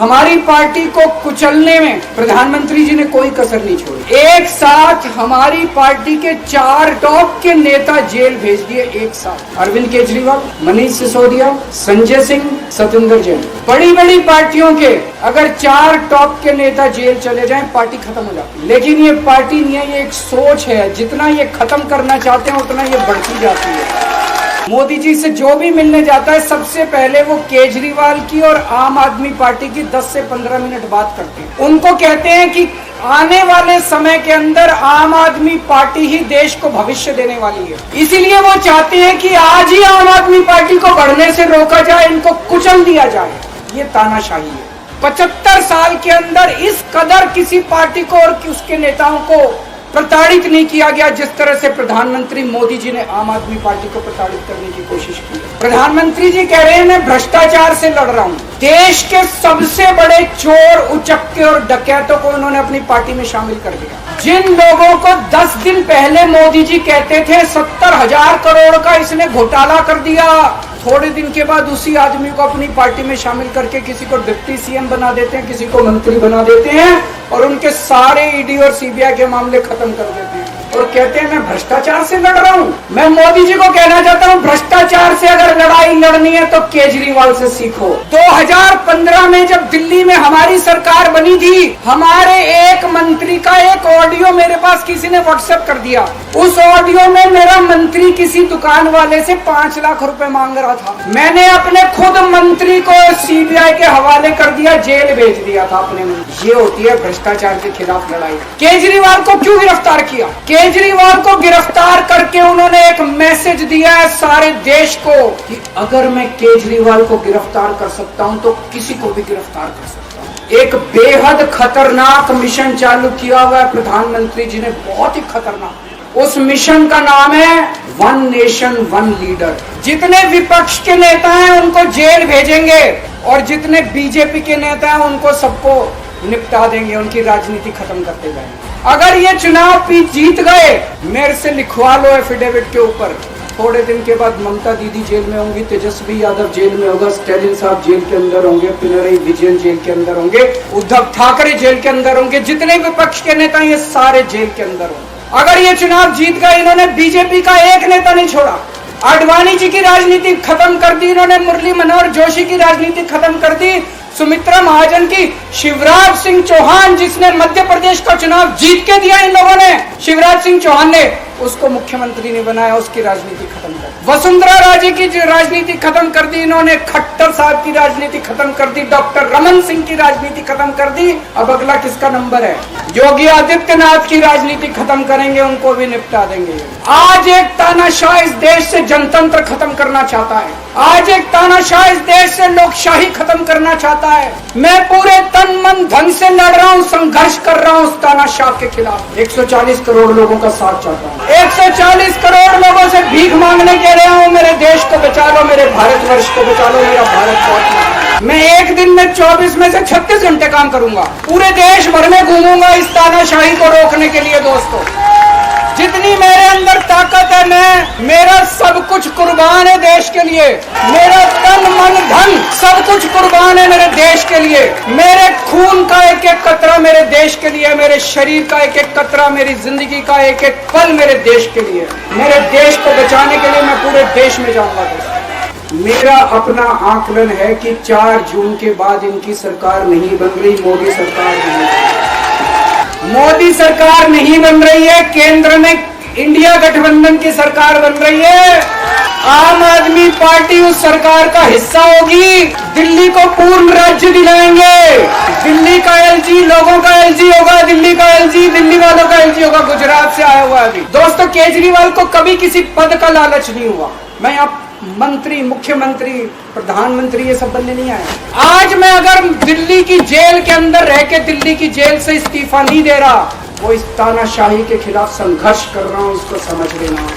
हमारी पार्टी को कुचलने में प्रधानमंत्री जी ने कोई कसर नहीं छोड़ी। एक साथ हमारी पार्टी के 4 टॉप के नेता जेल भेज दिए एक साथ। अरविंद केजरीवाल, मनीष सिसोदिया, संजय सिंह, सत्येंद्र जैन। बड़ी बड़ी पार्टियों के अगर 4 टॉप के नेता जेल चले जाएं, पार्टी खत्म हो जाती है। लेकिन ये पार्टी नहीं है, ये एक सोच है। जितना ये खत्म करना चाहते हैं उतना ये बढ़ती जाती है। मोदी जी से जो भी मिलने जाता है सबसे पहले वो केजरीवाल की और आम आदमी पार्टी की 10 से 15 मिनट बात करते हैं। उनको कहते हैं कि आने वाले समय के अंदर आम आदमी पार्टी ही देश को भविष्य देने वाली है। इसीलिए वो चाहते हैं कि आज ही आम आदमी पार्टी को बढ़ने से रोका जाए, इनको कुचल दिया जाए। ये तानाशाही है। 75 साल के अंदर इस कदर किसी पार्टी को और उसके नेताओं को प्रताड़ित नहीं किया गया जिस तरह से प्रधानमंत्री मोदी जी ने आम आदमी पार्टी को प्रताड़ित करने की कोशिश की। प्रधानमंत्री जी कह रहे हैं मैं भ्रष्टाचार से लड़ रहा हूं। देश के सबसे बड़े चोर, उचक्के और डकैतों को उन्होंने अपनी पार्टी में शामिल कर दिया। जिन लोगों को 10 दिन पहले मोदी जी कहते थे 70,000 करोड़ का इसने घोटाला कर दिया, थोड़े दिन के बाद उसी आदमी को अपनी पार्टी में शामिल करके किसी को डिप्टी सीएम बना देते हैं, किसी को मंत्री बना देते हैं और उनके सारे ईडी और सीबीआई के मामले खत्म कर देते हैं और कहते हैं मैं भ्रष्टाचार से लड़ रहा हूं। मैं मोदी जी को कहना चाहता हूं, भ्रष्टाचार से अगर लड़ाई लड़नी है तो केजरीवाल से सीखो। 2015 में जब दिल्ली में हमारी सरकार बनी थी, हमारे एक मंत्री का एक ऑडियो मेरे पास किसी ने व्हाट्सएप कर दिया। उस ऑडियो में मेरा मंत्री किसी दुकान वाले से 5 लाख रुपए मांग रहा था। मैंने अपने खुद मंत्री को सीबीआई के हवाले कर दिया, जेल भेज दिया था अपने मंत्री। ये होती है भ्रष्टाचार के खिलाफ लड़ाई। केजरीवाल को क्यों गिरफ्तार किया? केजरीवाल को गिरफ्तार करके उन्होंने एक मैसेज दिया है सारे देश को कि अगर मैं केजरीवाल को गिरफ्तार कर सकता हूं तो किसी को भी गिरफ्तार कर सकता हूं। एक बेहद खतरनाक मिशन चालू किया हुआ है प्रधानमंत्री जी ने, बहुत ही खतरनाक। उस मिशन का नाम है वन नेशन वन लीडर। जितने विपक्ष के नेता हैं उनको जेल भेजेंगे और जितने बीजेपी के नेता हैं उनको सबको निपटा देंगे, उनकी राजनीति खत्म करते जाएंगे। अगर ये चुनाव जीत गए, मेरे से लिखवा लो एफिडेविट के ऊपर, थोड़े दिन के बाद ममता दीदी जेल में होंगी, तेजस्वी यादव जेल में होगा, स्टैलिन साहब जेल के अंदर होंगे, पिनरई विजयन जेल के अंदर होंगे, उद्धव ठाकरे जेल के अंदर होंगे, जितने विपक्ष के नेता ये सारे जेल के अंदर होंगे। अगर ये चुनाव जीत गए, इन्होंने बीजेपी का एक नेता नहीं छोड़ा। आडवाणी जी की राजनीति खत्म कर दी इन्होंने, मुरली मनोहर जोशी की राजनीति खत्म कर दी, सुमित्रा महाजन की, शिवराज सिंह चौहान जिसने मध्य प्रदेश का चुनाव जीत के दिया इन लोगों ने, शिवराज सिंह चौहान ने उसको मुख्यमंत्री नहीं बनाया, उसकी राजनीति खत्म कर दी। वसुंधरा राजे की राजनीति खत्म कर दी इन्होंने, खट्टर साहब की राजनीति खत्म कर दी, डॉक्टर रमन सिंह की राजनीति खत्म कर दी। अब अगला किसका नंबर है? योगी आदित्यनाथ की राजनीति खत्म करेंगे, उनको भी निपटा देंगे। आज एक तानाशाह इस देश से जनतंत्र खत्म करना चाहता है। आज एक तानाशाह इस देश से लोकशाही खत्म करना चाहता है। मैं पूरे तन मन धन से लड़ रहा हूँ, संघर्ष कर रहा हूँ उस तानाशाह के खिलाफ। 140 करोड़ लोगों का साथ चाहता हूँ। 140 करोड़ लोगों से भीख मांगने के रहा हूँ, मेरे देश को बचा लो, मेरे भारतवर्ष को बचा लो, मेरा भारत बहुत। मैं एक दिन में 24 में से 36 घंटे काम करूंगा, पूरे देश भर में घूमूंगा इस तानाशाही को रोकने के लिए। दोस्तों, जितनी मेरे अंदर ताकत है, मेरा सब कुछ कुर्बान है देश के लिए। मेरा तन मन धन सब कुछ कुर्बान है मेरे देश के लिए। मेरे खून का एक एक कतरा मेरे देश के लिए, मेरे शरीर का एक एक कतरा, मेरी जिंदगी का एक एक पल मेरे देश के लिए। मेरे देश को बचाने के लिए मैं पूरे देश में जाऊंगा। मेरा अपना आकलन है कि 4 जून के बाद इनकी सरकार नहीं बन रही, मोदी सरकार नहीं बन रही है। केंद्र में इंडिया गठबंधन की सरकार बन रही है। आम आदमी पार्टी उस सरकार का हिस्सा होगी। दिल्ली को पूर्ण राज्य दिलाएंगे। दिल्ली का एलजी लोगों का एलजी होगा, दिल्ली का एलजी दिल्ली वालों का एलजी होगा। गुजरात से आया हुआ अभी। दोस्तों, केजरीवाल को कभी किसी पद का लालच नहीं हुआ। मैं आप मंत्री, मुख्यमंत्री, प्रधानमंत्री ये सब बनने नहीं आया। आज मैं अगर दिल्ली की जेल के अंदर रह के दिल्ली की जेल से इस्तीफा नहीं दे रहा, वो इस तानाशाही के खिलाफ संघर्ष कर रहा हूं, इसको समझ लेना।